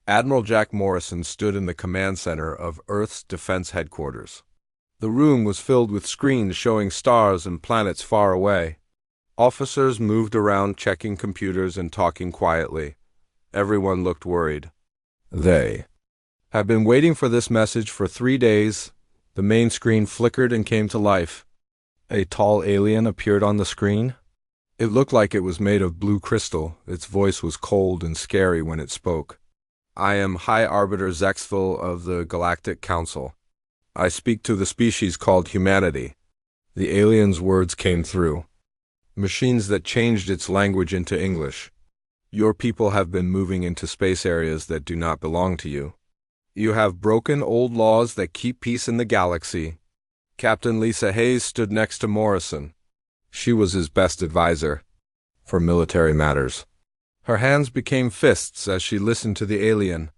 Admiral Jack Morrison stood in the command center of Earth's Defense Headquarters. The room was filled with screens showing stars and planets far away. Officers moved around checking computers and talking quietly. Everyone looked worried. They have been waiting for this message for 3 days. The main screen flickered and came to life. A tall alien appeared on the screen. It looked like it was made of blue crystal. Its voice was cold and scary when it spoke. I am High Arbiter Zexville of the Galactic Council. I speak to the species called humanity. The alien's words came through. Machines that changed its language into English. Your people have been moving into space areas that do not belong to you. You have broken old laws that keep peace in the galaxy. Captain Lisa Hayes stood next to Morrison. She was his best advisor for military matters. Her hands became fists as she listened to the alien.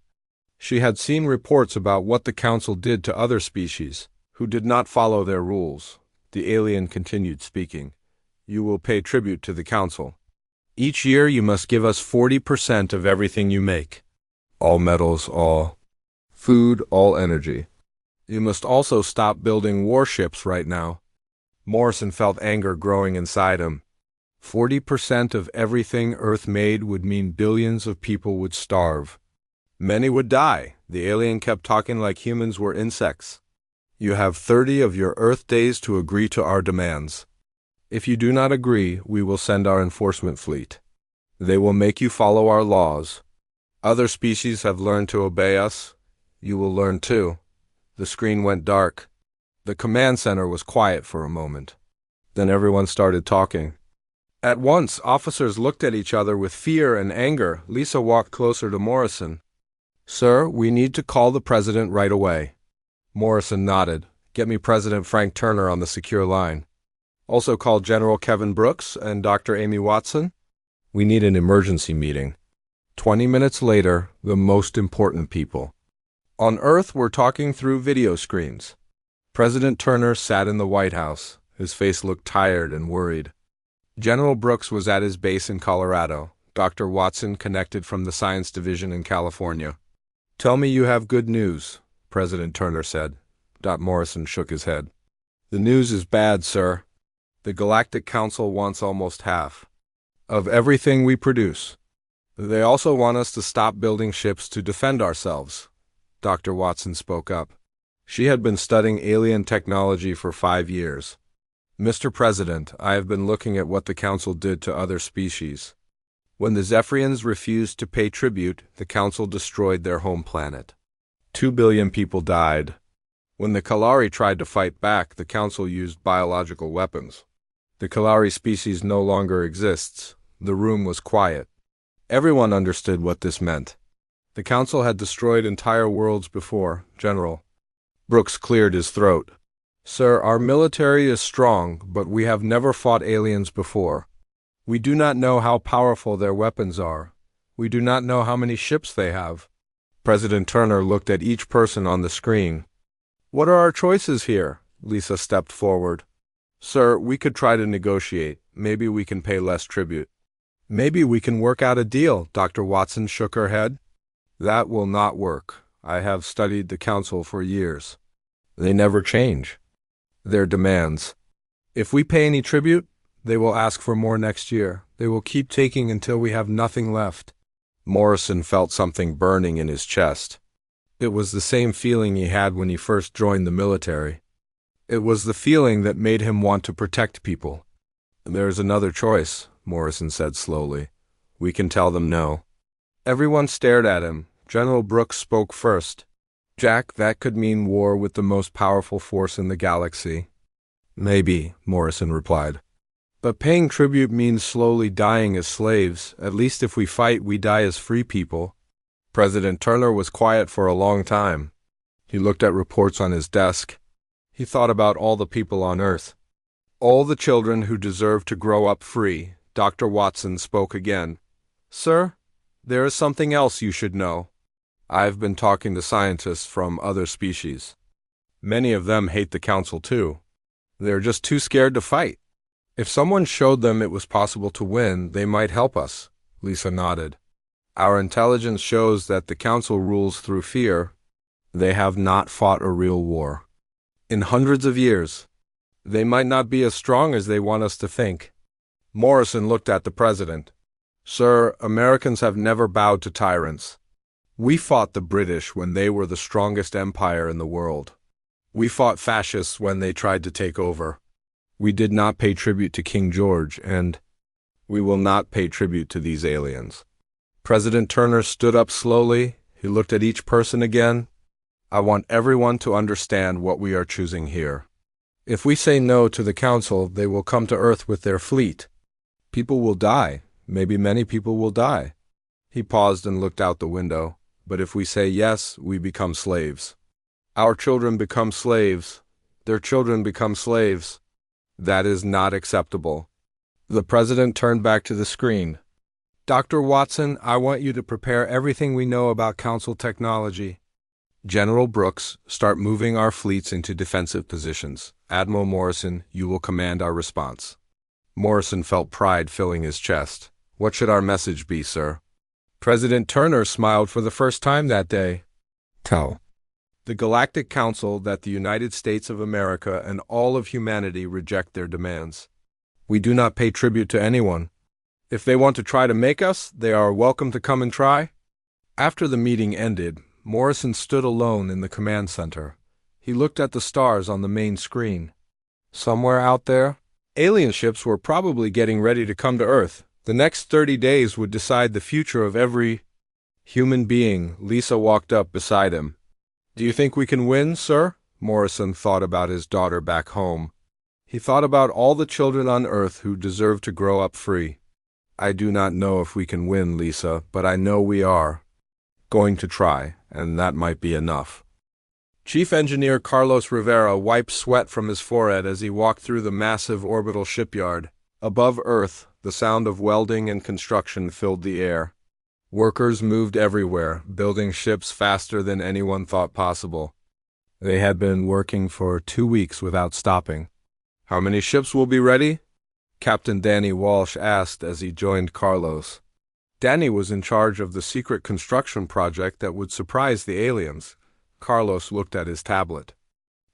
She had seen reports about what the Council did to other species who did not follow their rules. The alien continued speaking. You will pay tribute to the Council. Each year you must give us 40% of everything you make. All metals, all food, all energy. You must also stop building warships right now. Morrison felt anger growing inside him. 40% of everything Earth made would mean billions of people would starve. Many would die. The alien kept talking like humans were insects. You have 30 of your Earth days to agree to our demands. If you do not agree, we will send our enforcement fleet. They will make you follow our laws. Other species have learned to obey us. You will learn too. The screen went dark. The command center was quiet for a moment. Then everyone started talking. At once, officers looked at each other with fear and anger. Lisa walked closer to Morrison. Sir, we need to call the president right away. Morrison nodded. Get me President Frank Turner on the secure line. Also call General Kevin Brooks and Dr. Amy Watson. We need an emergency meeting. 20 minutes later, the most important people on Earth were talking through video screens. President Turner sat in the White House. His face looked tired and worried. General Brooks was at his base in Colorado. Dr. Watson connected from the Science Division in California. Tell me you have good news, President Turner said. Morrison shook his head. The news is bad, sir. The Galactic Council wants almost half of everything we produce. They also want us to stop building ships to defend ourselves. Dr. Watson spoke up. She had been studying alien technology for 5 years. Mr. President, I have been looking at what the Council did to other species. When the Zephyrians refused to pay tribute, the Council destroyed their home planet. 2 billion people died. When the Kalari tried to fight back, the Council used biological weapons. The Kalari species no longer exists. The room was quiet. Everyone understood what this meant. The Council had destroyed entire worlds before. General Brooks cleared his throat. Sir, our military is strong, but we have never fought aliens before. We do not know how powerful their weapons are. We do not know how many ships they have. President Turner looked at each person on the screen. What are our choices here? Lisa stepped forward. Sir, we could try to negotiate. Maybe we can pay less tribute. Maybe we can work out a deal. Dr. Watson shook her head. That will not work. I have studied the Council for years. They never change their demands. If we pay any tribute, they will ask for more next year. They will keep taking until we have nothing left. Morrison felt something burning in his chest. It was the same feeling he had when he first joined the military. It was the feeling that made him want to protect people. There is another choice, Morrison said slowly. We can tell them no. Everyone stared at him. General Brooks spoke first. Jack, that could mean war with the most powerful force in the galaxy. Maybe, Morrison replied. But paying tribute means slowly dying as slaves. At least if we fight, we die as free people. President Turner was quiet for a long time. He looked at reports on his desk. He thought about all the people on Earth. All the children who deserve to grow up free. Dr. Watson spoke again. Sir, there is something else you should know. I've been talking to scientists from other species. Many of them hate the Council too. They're just too scared to fight. If someone showed them it was possible to win, they might help us. Lisa nodded. Our intelligence shows that the Council rules through fear. They have not fought a real war in hundreds of years. They might not be as strong as they want us to think. Morrison looked at the president. Sir, Americans have never bowed to tyrants. We fought the British when they were the strongest empire in the world. We fought fascists when they tried to take over. We did not pay tribute to King George, and we will not pay tribute to these aliens. President Turner stood up slowly. He looked at each person again. I want everyone to understand what we are choosing here. If we say no to the Council, they will come to Earth with their fleet. People will die. Maybe many people will die. He paused and looked out the window. But if we say yes, we become slaves. Our children become slaves. Their children become slaves. That is not acceptable. The president turned back to the screen. Dr. Watson, I want you to prepare everything we know about Council technology. General Brooks, start moving our fleets into defensive positions. Admiral Morrison, you will command our response. Morrison felt pride filling his chest. What should our message be, sir? President Turner smiled for the first time that day. Tell the Galactic Council that the United States of America and all of humanity reject their demands. We do not pay tribute to anyone. If they want to try to make us, they are welcome to come and try. After the meeting ended, Morrison stood alone in the command center. He looked at the stars on the main screen. Somewhere out there, alien ships were probably getting ready to come to Earth. The next 30 days would decide the future of every human being. Lisa walked up beside him. Do you think we can win, sir? Morrison thought about his daughter back home. He thought about all the children on Earth who deserve to grow up free. I do not know if we can win, Lisa, but I know we are going to try, and that might be enough. Chief Engineer Carlos Rivera wiped sweat from his forehead as he walked through the massive orbital shipyard. Above Earth, the sound of welding and construction filled the air. Workers moved everywhere, building ships faster than anyone thought possible. They had been working for 2 weeks without stopping. How many ships will be ready? Captain Danny Walsh asked as he joined Carlos. Danny was in charge of the secret construction project that would surprise the aliens. Carlos looked at his tablet.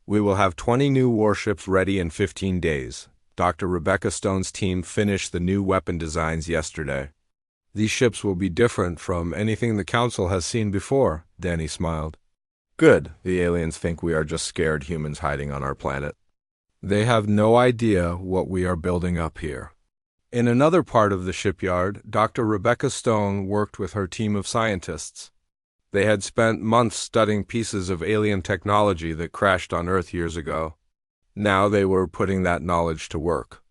We will have 20 new warships ready in 15 days. Dr. Rebecca Stone's team finished the new weapon designs yesterday. These ships will be different from anything the Council has seen before, Danny smiled. Good. The aliens think we are just scared humans hiding on our planet. They have no idea what we are building up here. In another part of the shipyard, Dr. Rebecca Stone worked with her team of scientists. They had spent months studying pieces of alien technology that crashed on Earth years ago. Now they were putting that knowledge to work.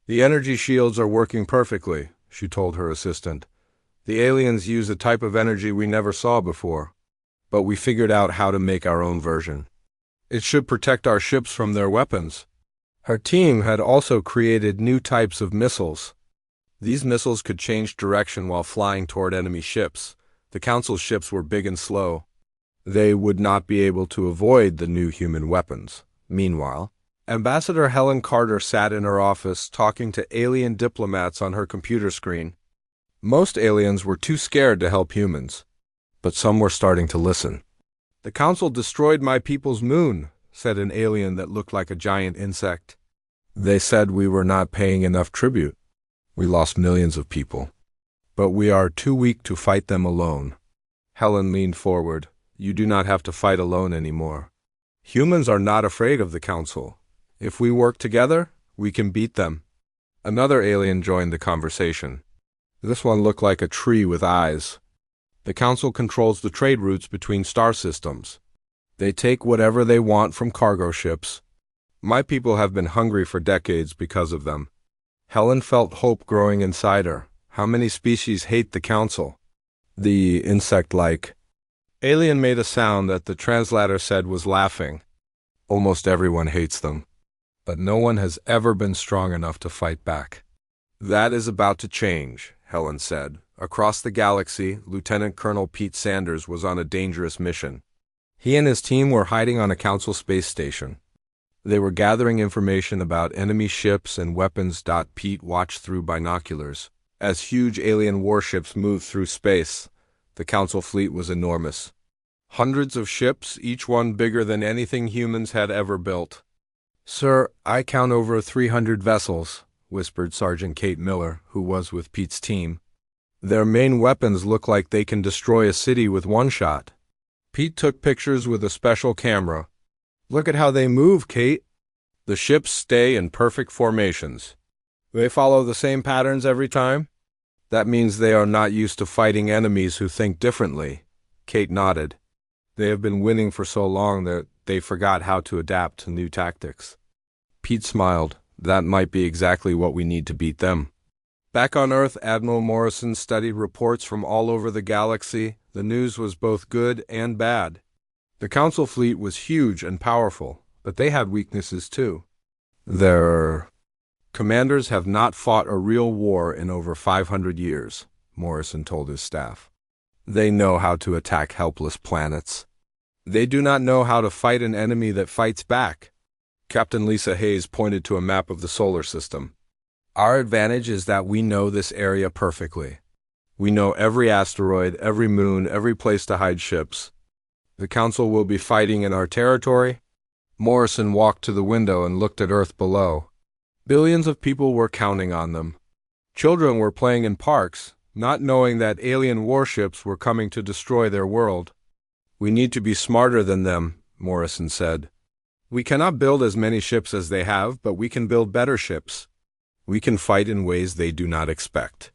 The energy shields are working perfectly, she told her assistant. The aliens use a type of energy we never saw before, but we figured out how to make our own version. It should protect our ships from their weapons. Her team had also created new types of missiles. These missiles could change direction while flying toward enemy ships. The Council's ships were big and slow. They would not be able to avoid the new human weapons. Meanwhile, Ambassador Helen Carter sat in her office talking to alien diplomats on her computer screen. Most aliens were too scared to help humans, but some were starting to listen. The Council destroyed my people's moon, said an alien that looked like a giant insect. They said we were not paying enough tribute. We lost millions of people, but we are too weak to fight them alone. Helen leaned forward. You do not have to fight alone anymore. Humans are not afraid of the Council. If we work together, we can beat them. Another alien joined the conversation. This one looked like a tree with eyes. The Council controls the trade routes between star systems. They take whatever they want from cargo ships. My people have been hungry for decades because of them. Helen felt hope growing inside her. How many species hate the Council? The insect-like alien made a sound that the translator said was laughing. Almost everyone hates them, but no one has ever been strong enough to fight back. That is about to change, Helen said. Across the galaxy, Lieutenant Colonel Pete Sanders was on a dangerous mission. He and his team were hiding on a Council space station. They were gathering information about enemy ships and weapons. Pete watched through binoculars as huge alien warships moved through space. The Council fleet was enormous. Hundreds of ships, each one bigger than anything humans had ever built. "Sir, I count over 300 vessels," whispered Sergeant Kate Miller, who was with Pete's team. "Their main weapons look like they can destroy a city with one shot." Pete took pictures with a special camera. "Look at how they move, Kate. The ships stay in perfect formations. They follow the same patterns every time?" "That means they are not used to fighting enemies who think differently." Kate nodded. "They have been winning for so long that they forgot how to adapt to new tactics." Pete smiled. "That might be exactly what we need to beat them." Back on Earth, Admiral Morrison studied reports from all over the galaxy. The news was both good and bad. The Council fleet was huge and powerful, but they had weaknesses too. Their commanders have not fought a real war in over 500 years, Morrison told his staff. They know how to attack helpless planets. They do not know how to fight an enemy that fights back. Captain Lisa Hayes pointed to a map of the solar system. "Our advantage is that we know this area perfectly. We know every asteroid, every moon, every place to hide ships. The Council will be fighting in our territory." Morrison walked to the window and looked at Earth below. Billions of people were counting on them. Children were playing in parks, not knowing that alien warships were coming to destroy their world. "We need to be smarter than them," Morrison said. "We cannot build as many ships as they have, but we can build better ships. We can fight in ways they do not expect."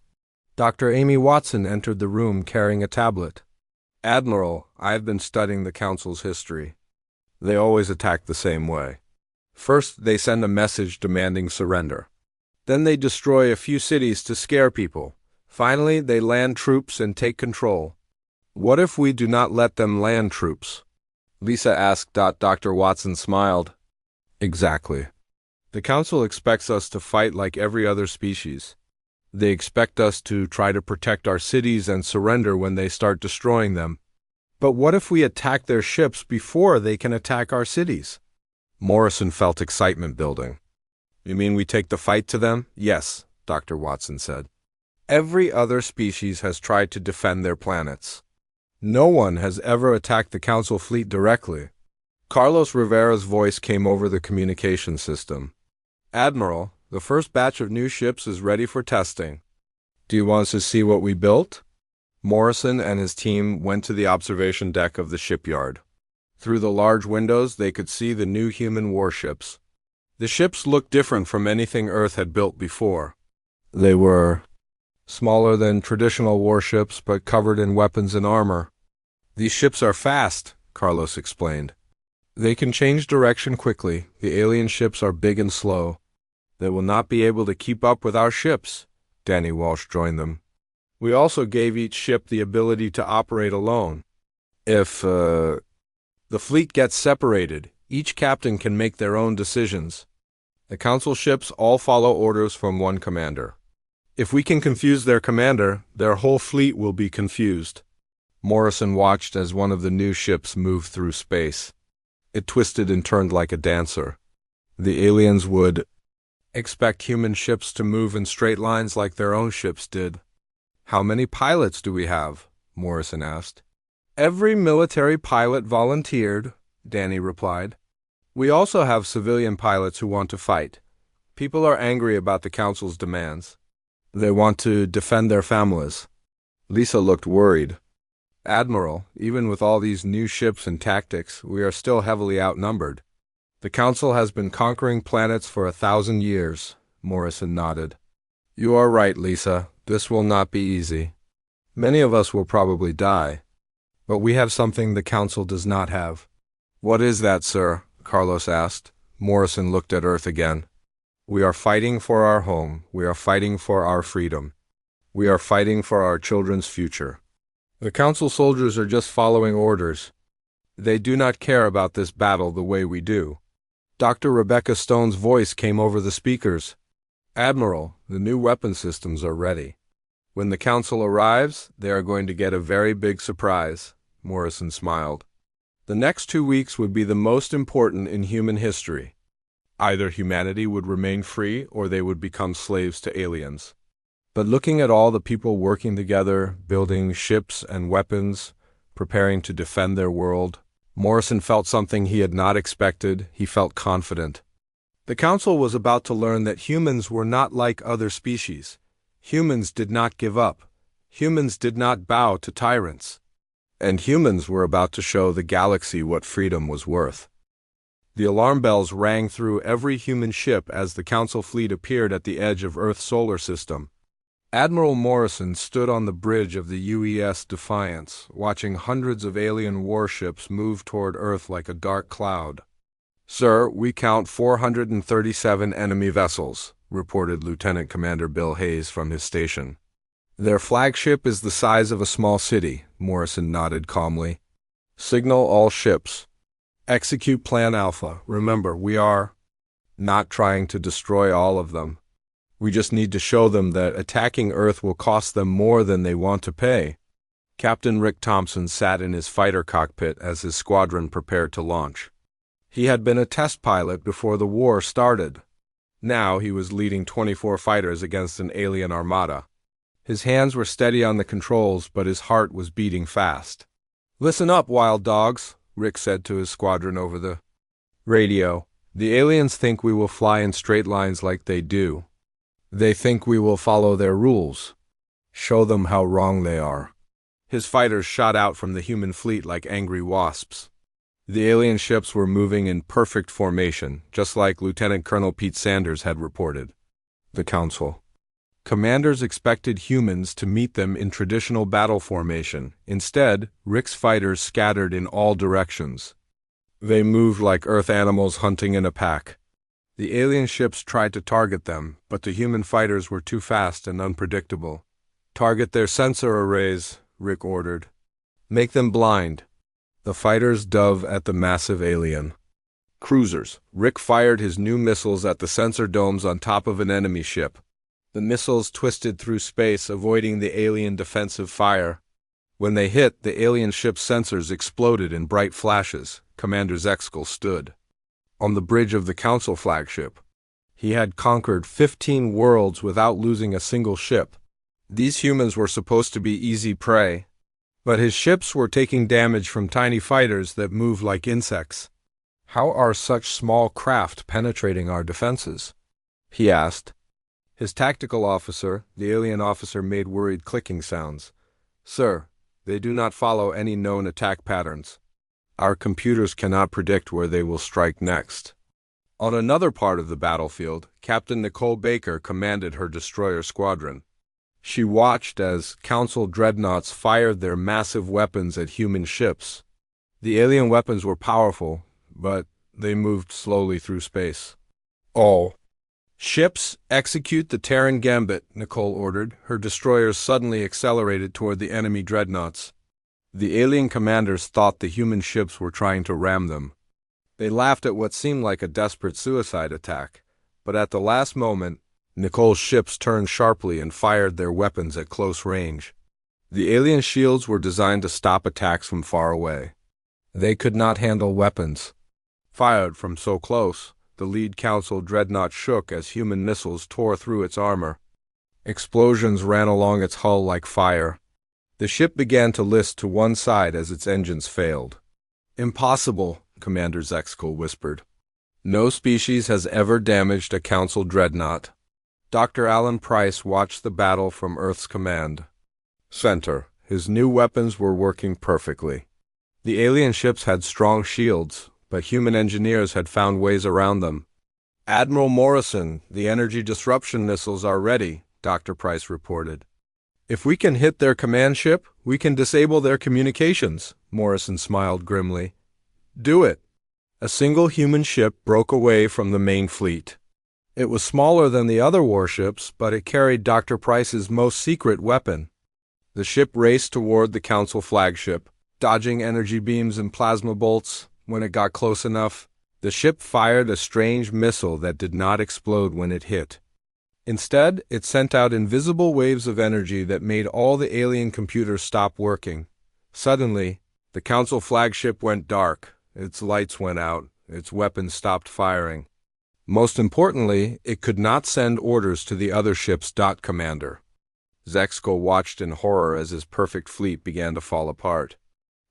Dr. Amy Watson entered the room carrying a tablet. "Admiral, I have been studying the Council's history. They always attack the same way. First, they send a message demanding surrender. Then they destroy a few cities to scare people. Finally, they land troops and take control. What if we do not let them land troops?" Lisa asked. Dr. Watson smiled. "Exactly. The Council expects us to fight like every other species. They expect us to try to protect our cities and surrender when they start destroying them. But what if we attack their ships before they can attack our cities?" Morrison felt excitement building. "You mean we take the fight to them?" "Yes," Dr. Watson said. "Every other species has tried to defend their planets. No one has ever attacked the Council fleet directly." Carlos Rivera's voice came over the communication system. "Admiral, the first batch of new ships is ready for testing. Do you want to see what we built?" Morrison and his team went to the observation deck of the shipyard. Through the large windows, they could see the new human warships. The ships looked different from anything Earth had built before. They were smaller than traditional warships, but covered in weapons and armor. "These ships are fast," Carlos explained. "They can change direction quickly. The alien ships are big and slow. They will not be able to keep up with our ships." Danny Walsh joined them. "We also gave each ship the ability to operate alone. If the fleet gets separated, each captain can make their own decisions. The Council ships all follow orders from one commander. If we can confuse their commander, their whole fleet will be confused." Morrison watched as one of the new ships moved through space. It twisted and turned like a dancer. The aliens would expect human ships to move in straight lines like their own ships did. "How many pilots do we have?" Morrison asked. "Every military pilot volunteered," Danny replied. "We also have civilian pilots who want to fight. People are angry about the Council's demands. They want to defend their families." Lisa looked worried. "Admiral, even with all these new ships and tactics, we are still heavily outnumbered. The Council has been conquering planets for 1,000 years, Morrison nodded. "You are right, Lisa. This will not be easy. Many of us will probably die. But we have something the Council does not have." "What is that, sir?" Carlos asked. Morrison looked at Earth again. "We are fighting for our home. We are fighting for our freedom. We are fighting for our children's future. The Council soldiers are just following orders. They do not care about this battle the way we do." Dr. Rebecca Stone's voice came over the speakers. "Admiral, the new weapon systems are ready. When the Council arrives, they are going to get a very big surprise." Morrison smiled. "The next 2 weeks would be the most important in human history. Either humanity would remain free or they would become slaves to aliens. But looking at all the people working together, building ships and weapons, preparing to defend their world, Morrison felt something he had not expected. He felt confident. The Council was about to learn that humans were not like other species. Humans did not give up. Humans did not bow to tyrants. And humans were about to show the galaxy what freedom was worth. The alarm bells rang through every human ship as the Council fleet appeared at the edge of Earth's solar system. Admiral Morrison stood on the bridge of the UES Defiance, watching hundreds of alien warships move toward Earth like a dark cloud. "Sir, we count 437 enemy vessels," reported Lieutenant Commander Bill Hayes from his station. "Their flagship is the size of a small city," Morrison nodded calmly. "Signal all ships. Execute Plan Alpha. Remember, we are not trying to destroy all of them. We just need to show them that attacking Earth will cost them more than they want to pay." Captain Rick Thompson sat in his fighter cockpit as his squadron prepared to launch. He had been a test pilot before the war started. Now he was leading 24 fighters against an alien armada. His hands were steady on the controls, but his heart was beating fast. "Listen up, wild dogs," Rick said to his squadron over the radio. "The aliens think we will fly in straight lines like they do. They think we will follow their rules. Show them how wrong they are." His fighters shot out from the human fleet like angry wasps. The alien ships were moving in perfect formation, just like Lieutenant Colonel Pete Sanders had reported. The Council. Commanders expected humans to meet them in traditional battle formation. Instead, Rick's fighters scattered in all directions. They moved like Earth animals hunting in a pack. The alien ships tried to target them, but the human fighters were too fast and unpredictable. "Target their sensor arrays," Rick ordered. "Make them blind." The fighters dove at the massive alien cruisers. Rick fired his new missiles at the sensor domes on top of an enemy ship. The missiles twisted through space, avoiding the alien defensive fire. When they hit, the alien ship's sensors exploded in bright flashes. Commander Zexkel stood on the bridge of the Council flagship. He had conquered 15 worlds without losing a single ship. These humans were supposed to be easy prey, but his ships were taking damage from tiny fighters that moved like insects. "How are such small craft penetrating our defenses?" he asked. His tactical officer, the alien officer, made worried clicking sounds. "Sir, they do not follow any known attack patterns. Our computers cannot predict where they will strike next." On another part of the battlefield, Captain Nicole Baker commanded her destroyer squadron. She watched as Council dreadnoughts fired their massive weapons at human ships. The alien weapons were powerful, but they moved slowly through space. "All ships, execute the Terran Gambit," Nicole ordered. Her destroyers suddenly accelerated toward the enemy dreadnoughts. The alien commanders thought the human ships were trying to ram them. They laughed at what seemed like a desperate suicide attack, but at the last moment, Nicole's ships turned sharply and fired their weapons at close range. The alien shields were designed to stop attacks from far away. They could not handle weapons fired from so close. The lead Council dreadnought shook as human missiles tore through its armor. Explosions ran along its hull like fire. The ship began to list to one side as its engines failed. "Impossible," Commander Zexkel whispered. "No species has ever damaged a Council dreadnought." Dr. Alan Price watched the battle from Earth's command center. His new weapons were working perfectly. The alien ships had strong shields, but human engineers had found ways around them. "Admiral Morrison, the energy disruption missiles are ready," Dr. Price reported. "If we can hit their command ship, we can disable their communications," Morrison smiled grimly. "Do it." A single human ship broke away from the main fleet. It was smaller than the other warships, but it carried Dr. Price's most secret weapon. The ship raced toward the Council flagship, dodging energy beams and plasma bolts. When it got close enough, the ship fired a strange missile that did not explode when it hit. Instead, it sent out invisible waves of energy that made all the alien computers stop working. Suddenly, the Council flagship went dark. Its lights went out. Its weapons stopped firing. Most importantly, it could not send orders to the other ship's dot commander. Zexkal watched in horror as his perfect fleet began to fall apart.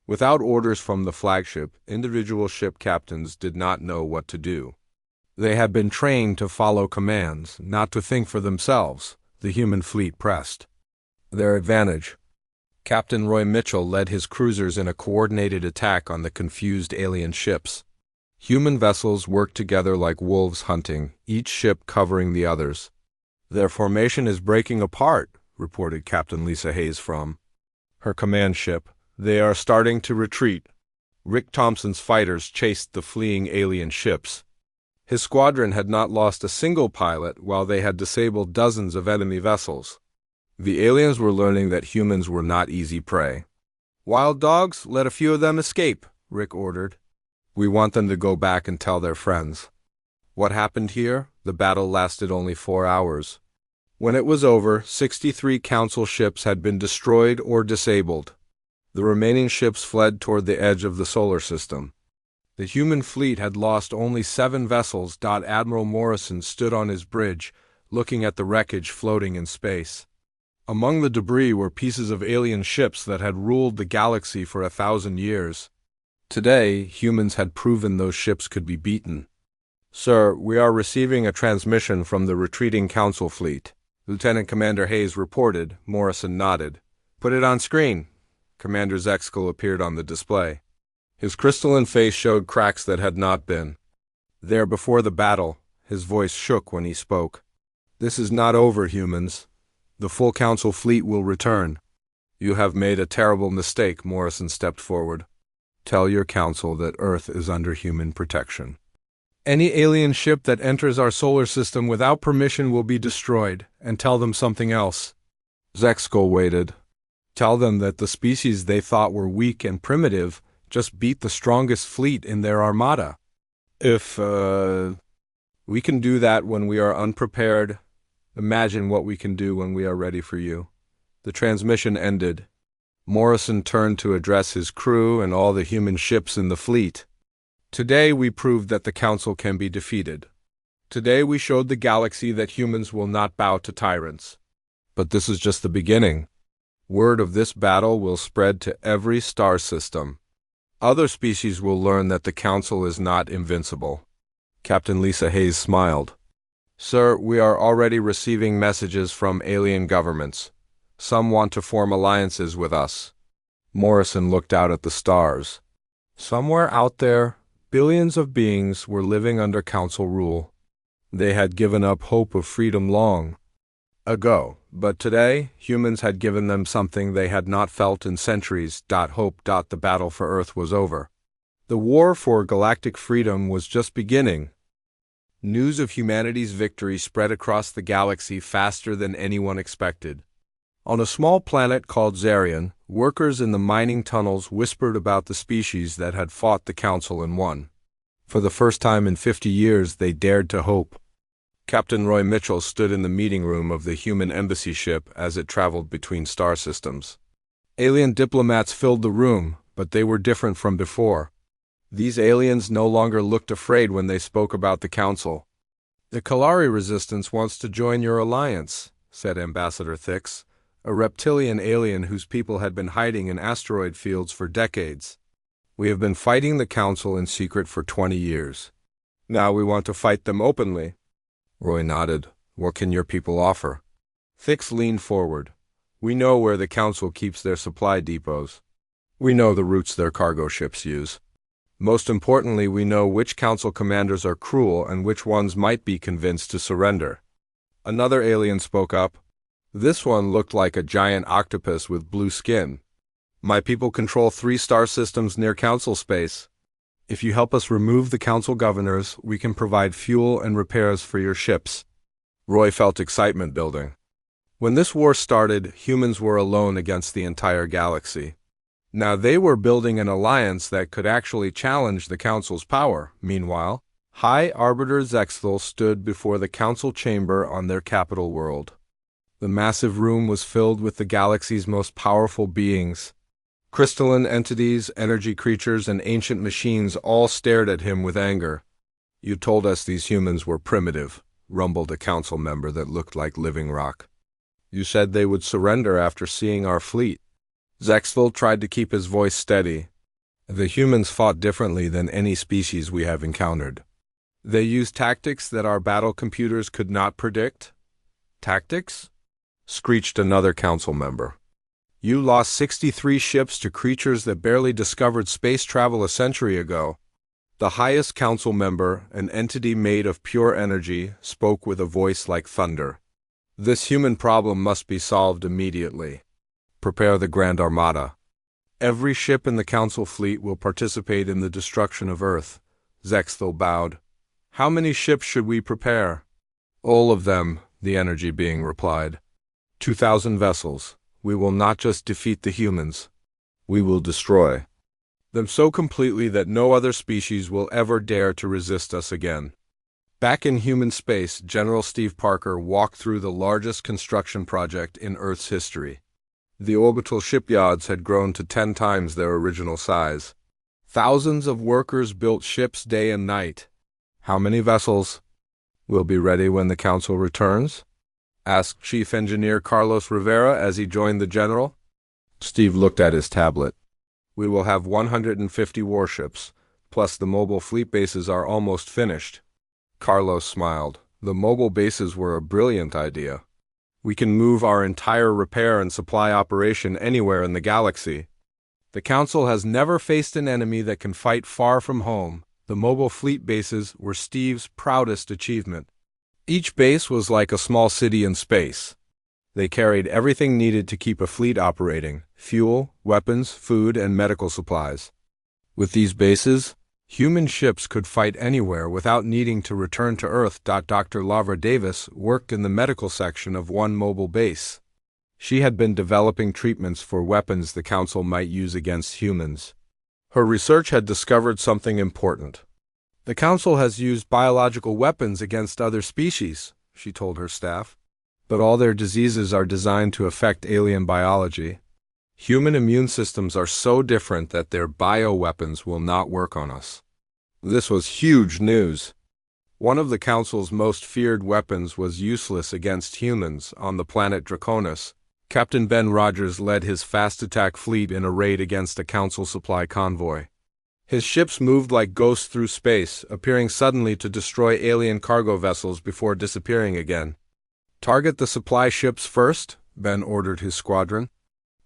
Without orders from the flagship, individual ship captains did not know what to do. They had been trained to follow commands, not to think for themselves. The human fleet pressed their advantage. Captain Roy Mitchell led his cruisers in a coordinated attack on the confused alien ships. Human vessels worked together like wolves hunting, each ship covering the others. "Their formation is breaking apart," reported Captain Lisa Hayes from her command ship. "They are starting to retreat." Rick Thompson's fighters chased the fleeing alien ships. His squadron had not lost a single pilot while they had disabled dozens of enemy vessels. The aliens were learning that humans were not easy prey. "Wild dogs, let a few of them escape," Rick ordered. "We want them to go back and tell their friends." What happened here? The battle lasted only 4 hours. When it was over, 63 Council ships had been destroyed or disabled. The remaining ships fled toward the edge of the solar system. The human fleet had lost only 7 vessels. Admiral Morrison stood on his bridge, looking at the wreckage floating in space. Among the debris were pieces of alien ships that had ruled the galaxy for 1,000 years. Today, humans had proven those ships could be beaten. "Sir, we are receiving a transmission from the retreating Council fleet," Lieutenant Commander Hayes reported. Morrison nodded. "Put it on screen." Commander Zexkal appeared on the display. His crystalline face showed cracks that had not been there before the battle. His voice shook when he spoke. "This is not over, humans. The full Council fleet will return." "You have made a terrible mistake," Morrison stepped forward. "Tell your Council that Earth is under human protection. Any alien ship that enters our solar system without permission will be destroyed, and tell them something else." Zexkal waited. "Tell them that the species they thought were weak and primitive just beat the strongest fleet in their armada. If, we can do that when we are unprepared. Imagine what we can do when we are ready for you." The transmission ended. Morrison turned to address his crew and all the human ships in the fleet. "Today we proved that the Council can be defeated. Today we showed the galaxy that humans will not bow to tyrants. But this is just the beginning. Word of this battle will spread to every star system. Other species will learn that the Council is not invincible." Captain Lisa Hayes smiled. "Sir, we are already receiving messages from alien governments. Some want to form alliances with us." Morrison looked out at the stars. Somewhere out there, billions of beings were living under Council rule. They had given up hope of freedom long ago, but today, humans had given them something they had not felt in centuries. Hope. The battle for Earth was over. The war for galactic freedom was just beginning. News of humanity's victory spread across the galaxy faster than anyone expected. On a small planet called Zarian, workers in the mining tunnels whispered about the species that had fought the Council and won. For the first time in 50 years, they dared to hope. Captain Roy Mitchell stood in the meeting room of the human embassy ship as it traveled between star systems. Alien diplomats filled the room, but they were different from before. These aliens no longer looked afraid when they spoke about the Council. "The Kalari Resistance wants to join your alliance," said Ambassador Thix, a reptilian alien whose people had been hiding in asteroid fields for decades. "We have been fighting the Council in secret for 20 years. Now we want to fight them openly." Roy nodded. "What can your people offer?" Thix leaned forward. "We know where the Council keeps their supply depots. We know the routes their cargo ships use. Most importantly, we know which Council commanders are cruel and which ones might be convinced to surrender." Another alien spoke up. This one looked like a giant octopus with blue skin. "My people control 3 star systems near Council space. If you help us remove the Council governors, we can provide fuel and repairs for your ships." Roy felt excitement building. When this war started, humans were alone against the entire galaxy. Now they were building an alliance that could actually challenge the Council's power. Meanwhile, High Arbiter Zexthal stood before the Council chamber on their capital world. The massive room was filled with the galaxy's most powerful beings. Crystalline entities, energy creatures, and ancient machines all stared at him with anger. "You told us these humans were primitive," rumbled a Council member that looked like living rock. You said they would surrender after seeing our fleet. Zexville tried to keep his voice steady. The humans fought differently than any species we have encountered. They used tactics that our battle computers could not predict. Tactics? Screeched another council member. You lost 63 ships to creatures that barely discovered space travel a century ago. The highest council member, an entity made of pure energy, spoke with a voice like thunder. This human problem must be solved immediately. Prepare the Grand Armada. Every ship in the council fleet will participate in the destruction of Earth. Zexville bowed. How many ships should we prepare? All of them, the energy being replied. 2,000 vessels. We will not just defeat the humans. We will destroy them so completely that no other species will ever dare to resist us again. Back in human space, General Steve Parker walked through the largest construction project in Earth's history. The orbital shipyards had grown to 10 times their original size. Thousands of workers built ships day and night. How many vessels will be ready when the council returns? Asked Chief Engineer Carlos Rivera as he joined the general. Steve looked at his tablet. We will have 150 warships, plus the mobile fleet bases are almost finished. Carlos smiled. The mobile bases were a brilliant idea. We can move our entire repair and supply operation anywhere in the galaxy. The Council has never faced an enemy that can fight far from home. The mobile fleet bases were Steve's proudest achievement. Each base was like a small city in space. They carried everything needed to keep a fleet operating: fuel, weapons, food, and medical supplies. With these bases, human ships could fight anywhere without needing to return to Earth. Dr. Lavra Davis worked in the medical section of one mobile base. She had been developing treatments for weapons the Council might use against humans. Her research had discovered something important. The Council has used biological weapons against other species, she told her staff. But all their diseases are designed to affect alien biology. Human immune systems are so different that their bioweapons will not work on us. This was huge news. One of the Council's most feared weapons was useless against humans on the planet Draconis. Captain Ben Rogers led his fast attack fleet in a raid against a Council supply convoy. His ships moved like ghosts through space, appearing suddenly to destroy alien cargo vessels before disappearing again. Target the supply ships first, Ben ordered his squadron.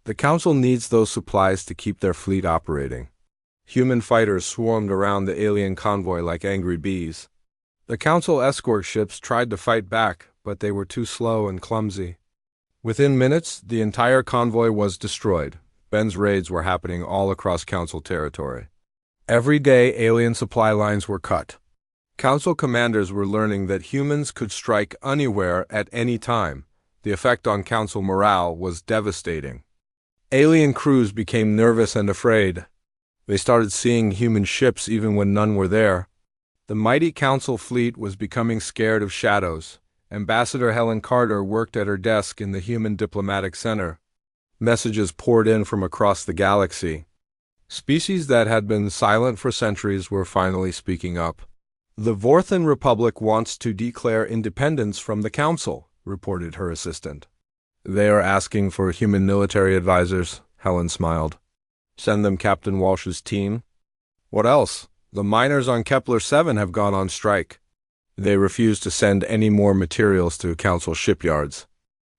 The Council needs those supplies to keep their fleet operating. Human fighters swarmed around the alien convoy like angry bees. The Council escort ships tried to fight back, but they were too slow and clumsy. Within minutes, the entire convoy was destroyed. Ben's raids were happening all across Council territory. Every day, alien supply lines were cut. Council commanders were learning that humans could strike anywhere at any time. The effect on Council morale was devastating. Alien crews became nervous and afraid. They started seeing human ships even when none were there. The mighty Council fleet was becoming scared of shadows. Ambassador Helen Carter worked at her desk in the Human Diplomatic Center. Messages poured in from across the galaxy. Species that had been silent for centuries were finally speaking up. The Vorthan Republic wants to declare independence from the Council, reported her assistant. They are asking for human military advisors, Helen smiled. Send them Captain Walsh's team. What else? The miners on Kepler 7 have gone on strike. They refuse to send any more materials to Council shipyards.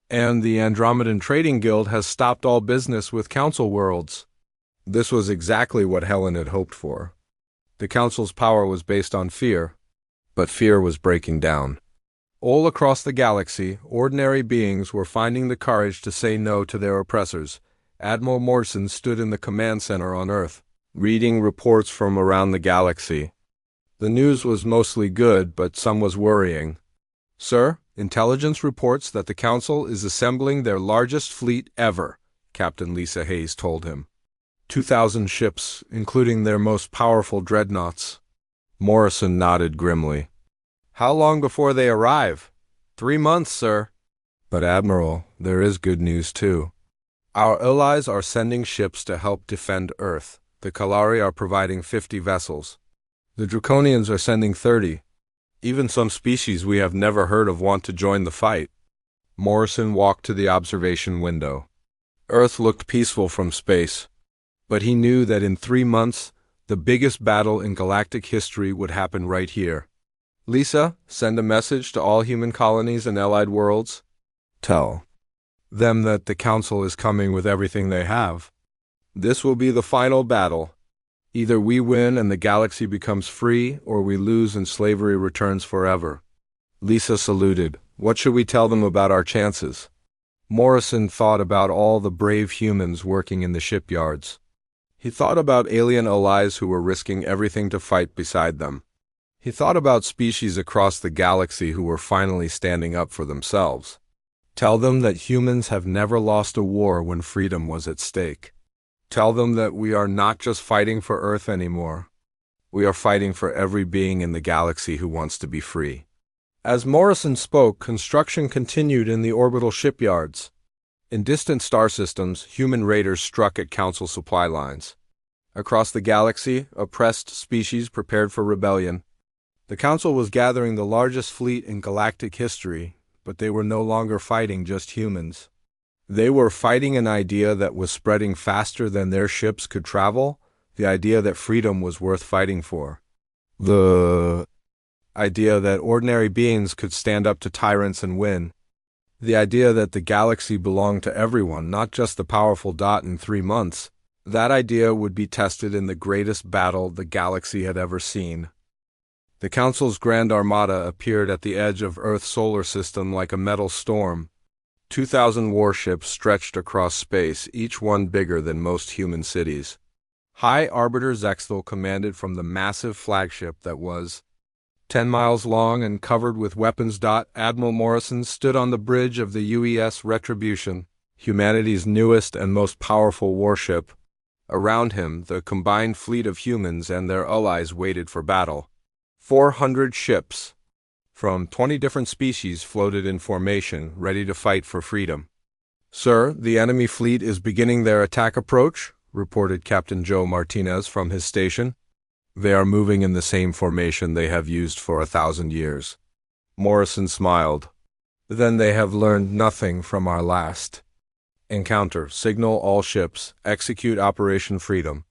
And the Andromedan Trading Guild has stopped all business with Council worlds. This was exactly what Helen had hoped for. The Council's power was based on fear, but fear was breaking down. All across the galaxy, ordinary beings were finding the courage to say no to their oppressors. Admiral Morrison stood in the command center on Earth, reading reports from around the galaxy. The news was mostly good, but some was worrying. Sir, intelligence reports that the Council is assembling their largest fleet ever, Captain Lisa Hayes told him. 2,000 ships, including their most powerful dreadnoughts. Morrison nodded grimly. How long before they arrive? 3 months, sir. But Admiral, there is good news too. Our allies are sending ships to help defend Earth. The Kalari are providing 50 vessels. The Draconians are sending 30. Even some species we have never heard of want to join the fight. Morrison walked to the observation window. Earth looked peaceful from space, but he knew that in 3 months, the biggest battle in galactic history would happen right here. Lisa, send a message to all human colonies and allied worlds. Tell them that the Council is coming with everything they have. This will be the final battle. Either we win and the galaxy becomes free, or we lose and slavery returns forever. Lisa saluted. What should we tell them about our chances? Morrison thought about all the brave humans working in the shipyards. He thought about alien allies who were risking everything to fight beside them. He thought about species across the galaxy who were finally standing up for themselves. Tell them that humans have never lost a war when freedom was at stake. Tell them that we are not just fighting for Earth anymore. We are fighting for every being in the galaxy who wants to be free. As Morrison spoke, construction continued in the orbital shipyards. In distant star systems, human raiders struck at Council supply lines. Across the galaxy, oppressed species prepared for rebellion. The Council was gathering the largest fleet in galactic history, but they were no longer fighting just humans. They were fighting an idea that was spreading faster than their ships could travel, the idea that freedom was worth fighting for. The idea that ordinary beings could stand up to tyrants and win. The idea that the galaxy belonged to everyone, not just the powerful dot in 3 months. That idea would be tested in the greatest battle the galaxy had ever seen. The Council's Grand Armada appeared at the edge of Earth's solar system like a metal storm. 2,000 warships stretched across space, each one bigger than most human cities. High Arbiter Zexthal commanded from the massive flagship that was 10 miles long and covered with weapons. Admiral Morrison stood on the bridge of the UES Retribution, humanity's newest and most powerful warship. Around him, the combined fleet of humans and their allies waited for battle. 400 ships from 20 different species floated in formation, ready to fight for freedom. "Sir, the enemy fleet is beginning their attack approach," reported Captain Joe Martinez from his station. "They are moving in the same formation they have used for 1,000 years. Morrison smiled. "Then they have learned nothing from our last encounter. Signal all ships. Execute Operation Freedom."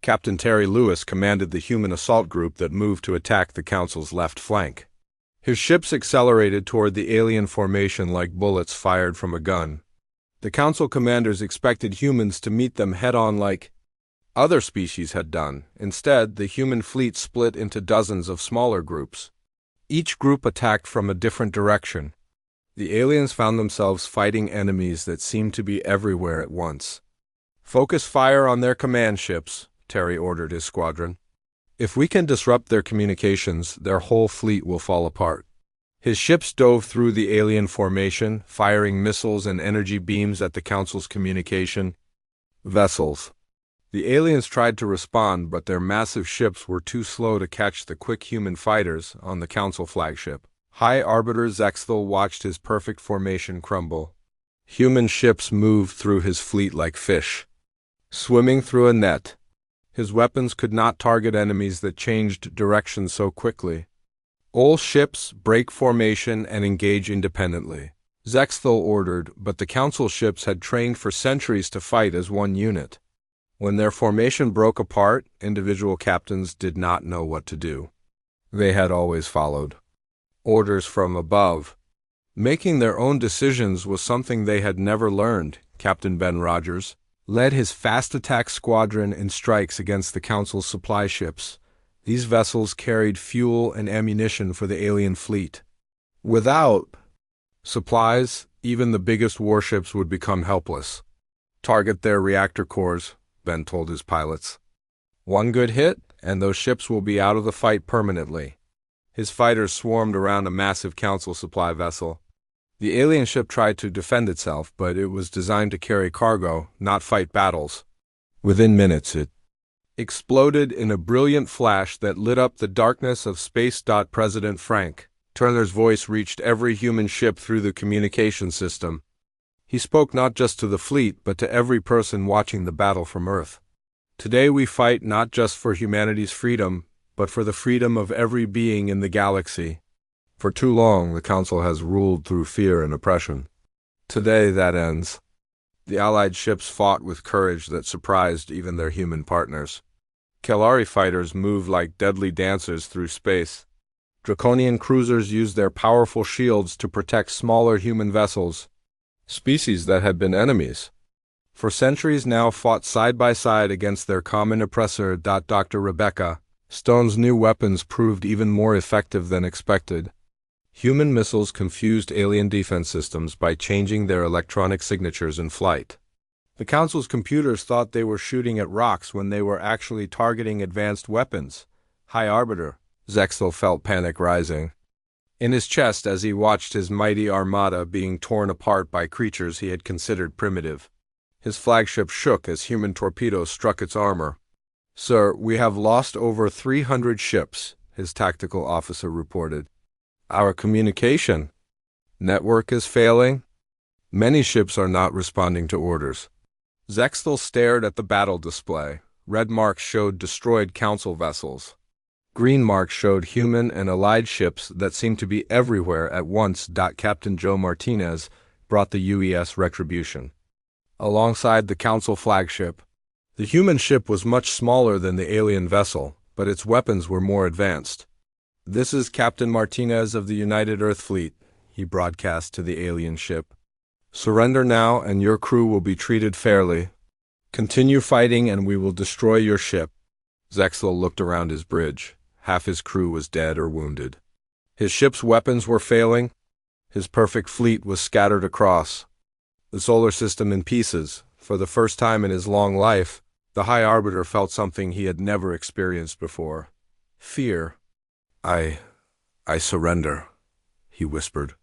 Captain Terry Lewis commanded the human assault group that moved to attack the Council's left flank. His ships accelerated toward the alien formation like bullets fired from a gun. The Council commanders expected humans to meet them head-on like other species had done. Instead, the human fleet split into dozens of smaller groups. Each group attacked from a different direction. The aliens found themselves fighting enemies that seemed to be everywhere at once. "Focus fire on their command ships," Terry ordered his squadron. "If we can disrupt their communications, their whole fleet will fall apart." His ships dove through the alien formation, firing missiles and energy beams at the Council's communication vessels. The aliens tried to respond, but their massive ships were too slow to catch the quick human fighters on the Council flagship. High Arbiter Zexthal watched his perfect formation crumble. Human ships moved through his fleet like fish, swimming through a net. His weapons could not target enemies that changed direction so quickly. All ships break formation and engage independently, Zexthal ordered, but the Council ships had trained for centuries to fight as one unit. When their formation broke apart, individual captains did not know what to do. They had always followed orders from above. Making their own decisions was something they had never learned. Captain Ben Rogers led his fast attack squadron in strikes against the Council's supply ships. These vessels carried fuel and ammunition for the alien fleet. Without supplies, even the biggest warships would become helpless. "Target their reactor cores," Ben told his pilots. "One good hit, and those ships will be out of the fight permanently." His fighters swarmed around a massive Council supply vessel. The alien ship tried to defend itself, but it was designed to carry cargo, not fight battles. Within minutes, it exploded in a brilliant flash that lit up the darkness of space. President Frank Turner's voice reached every human ship through the communication system. He spoke not just to the fleet, but to every person watching the battle from Earth. "Today we fight not just for humanity's freedom, but for the freedom of every being in the galaxy. For too long, the Council has ruled through fear and oppression. Today that ends. The Allied ships fought with courage that surprised even their human partners. Kelari fighters moved like deadly dancers through space. Draconian cruisers used their powerful shields to protect smaller human vessels, species that had been enemies for centuries now fought side by side against their common oppressor. Dr. Rebecca Stone's new weapons proved even more effective than expected. Human missiles confused alien defense systems by changing their electronic signatures in flight. The Council's computers thought they were shooting at rocks when they were actually targeting advanced weapons. High Arbiter Zexel felt panic rising in his chest as he watched his mighty armada being torn apart by creatures he had considered primitive. His flagship shook as human torpedoes struck its armor. "Sir, we have lost over 300 ships," his tactical officer reported. "Our communication network is failing. Many ships are not responding to orders." Zexel stared at the battle display. Red marks showed destroyed Council vessels. Green marks showed human and allied ships that seemed to be everywhere at once. Captain Joe Martinez brought the UES Retribution alongside the Council flagship. The human ship was much smaller than the alien vessel, but its weapons were more advanced. "This is Captain Martinez of the United Earth Fleet," he broadcast to the alien ship. "Surrender now and your crew will be treated fairly. Continue fighting and we will destroy your ship." Zexel looked around his bridge. Half his crew was dead or wounded. His ship's weapons were failing. His perfect fleet was scattered across the solar system in pieces. For the first time in his long life, the High Arbiter felt something he had never experienced before. Fear. I surrender," he whispered.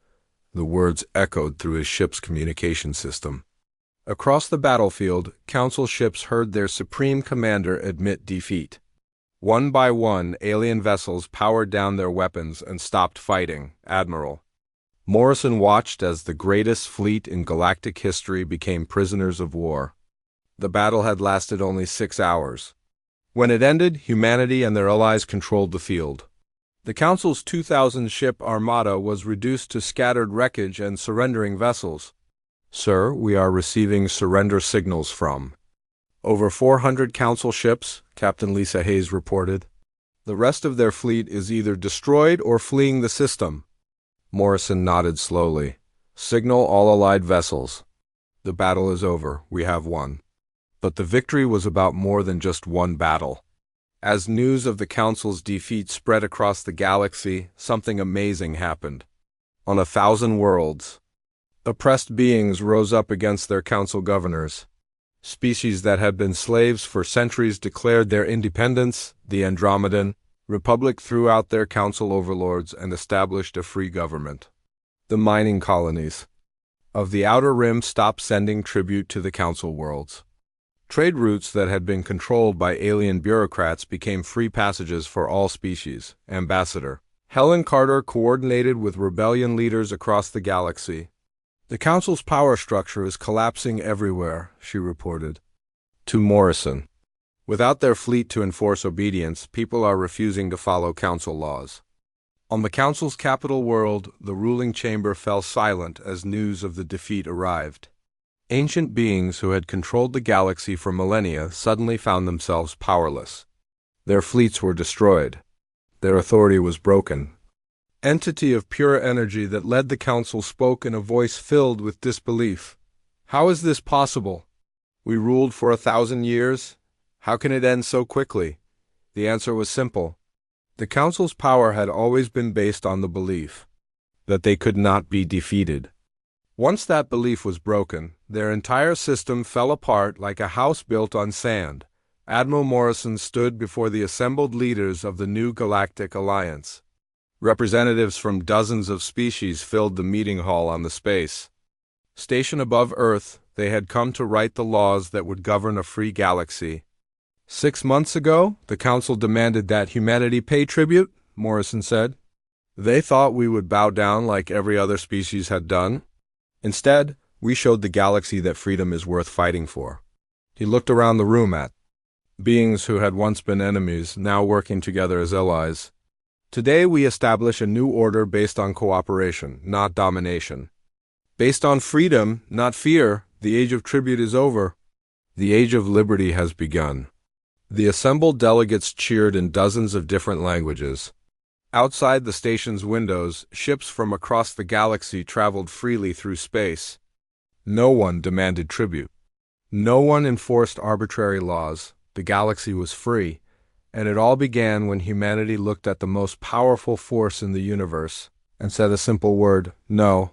The words echoed through his ship's communication system. Across the battlefield, Council ships heard their supreme commander admit defeat. One by one, alien vessels powered down their weapons and stopped fighting. Admiral Morrison watched as the greatest fleet in galactic history became prisoners of war. The battle had lasted only 6 hours. When it ended, humanity and their allies controlled the field. The Council's 2,000-ship armada was reduced to scattered wreckage and surrendering vessels. "Sir, we are receiving surrender signals from over 400 Council ships," Captain Lisa Hayes reported. "The rest of their fleet is either destroyed or fleeing the system." Morrison nodded slowly. "Signal all allied vessels. The battle is over. We have won." But the victory was about more than just one battle. As news of the Council's defeat spread across the galaxy, something amazing happened. On 1,000 worlds, oppressed beings rose up against their Council governors. Species that had been slaves for centuries declared their independence. The Andromedan Republic threw out their Council overlords and established a free government. The mining colonies of the Outer Rim stopped sending tribute to the Council worlds. Trade routes that had been controlled by alien bureaucrats became free passages for all species. Ambassador Helen Carter coordinated with rebellion leaders across the galaxy. "The Council's power structure is collapsing everywhere," she reported. To Morrison, "Without their fleet to enforce obedience, people are refusing to follow Council laws." On the Council's capital world, the ruling chamber fell silent as news of the defeat arrived. Ancient beings who had controlled the galaxy for millennia suddenly found themselves powerless. Their fleets were destroyed. Their authority was broken. Entity of pure energy that led the Council spoke in a voice filled with disbelief. "How is this possible? We ruled for 1,000 years. How can it end so quickly?" The answer was simple. The Council's power had always been based on the belief that they could not be defeated. Once that belief was broken, their entire system fell apart like a house built on sand. Admiral Morrison stood before the assembled leaders of the new Galactic Alliance. Representatives from dozens of species filled the meeting hall on the space station above Earth. They had come to write the laws that would govern a free galaxy. 6 months ago, the Council demanded that humanity pay tribute, Morrison said. They thought we would bow down like every other species had done. Instead, we showed the galaxy that freedom is worth fighting for. He looked around the room at beings who had once been enemies, now working together as allies. Today we establish a new order based on cooperation, not domination. Based on freedom, not fear, the age of tribute is over. The age of liberty has begun. The assembled delegates cheered in dozens of different languages. Outside the station's windows, ships from across the galaxy traveled freely through space. No one demanded tribute. No one enforced arbitrary laws. The galaxy was free, and it all began when humanity looked at the most powerful force in the universe and said a simple word, no,